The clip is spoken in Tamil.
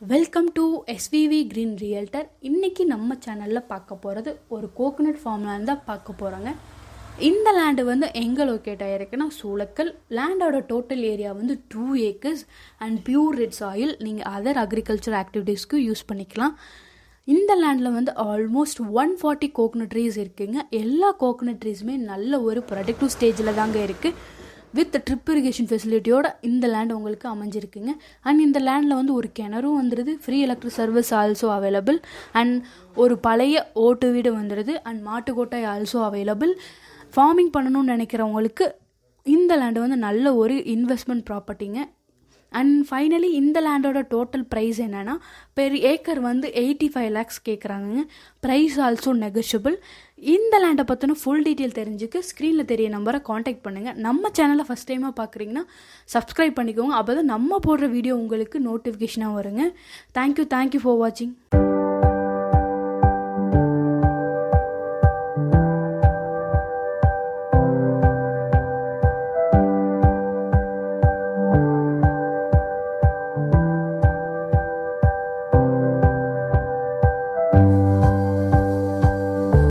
Welcome to SVV green realtor. இன்றைக்கி நம்ம சேனலில் பார்க்க போகிறது ஒரு கோகோனட் ஃபார்ம்லேருந்து தான் பார்க்க போகிறாங்க. இந்த லேண்டு வந்து எங்கே லொக்கேட் ஆகிருக்குன்னா சூளக்கல். லேண்டோட டோட்டல் ஏரியா வந்து 2 acres and pure red soil. நீங்கள் அதர் அக்ரிகல்ச்சர் ஆக்டிவிட்டீஸ்க்கு யூஸ் பண்ணிக்கலாம். இந்த லேண்டில் வந்து ஆல்மோஸ்ட் 140 கோகோனட் ட்ரீஸ் இருக்குங்க. எல்லா கோகோனட் ட்ரீஸுமே நல்ல ஒரு ப்ரொடக்டிவ் ஸ்டேஜில் தாங்க இருக்குது. வித் ட்ரிப் இரிகேஷன் ஃபெசிலிட்டியோட இந்த லேண்ட் உங்களுக்கு அமைஞ்சிருக்குங்க. அண்ட் இந்த லேண்டில் வந்து ஒரு கிணறும் வந்துடுது, free electric service also available. And ஒரு பழைய ஓட்டு வீடு வந்துடுது அண்ட் மாட்டுக்கோட்டை ஆல்சோ அவைலபிள். ஃபார்மிங் பண்ணணும்னு நினைக்கிறவங்களுக்கு இந்த லேண்டு வந்து நல்ல ஒரு இன்வெஸ்ட்மெண்ட் ப்ராப்பர்ட்டிங்க. அண்ட் ஃபைனலி இந்த லேண்டோட டோட்டல் ப்ரைஸ் என்னென்னா பெர் ஏக்கர் வந்து 85 lakhs கேட்குறாங்க. Price also negotiable. இந்த லேண்டை பற்றின ஃபுல் டீட்டெயில் தெரிஞ்சுக்க ஸ்க்ரீனில் தெரிய நம்பரை காண்டாக்ட் பண்ணுங்கள். நம்ம சேனலை ஃபஸ்ட் டைமாக பார்க்குறீங்கன்னா சப்ஸ்கிரைப் பண்ணிக்கோங்க. அப்போ தான் நம்ம போடுற வீடியோ உங்களுக்கு நோட்டிஃபிகேஷனாக வருங்க. தேங்க்யூ ஃபார் வாட்சிங்.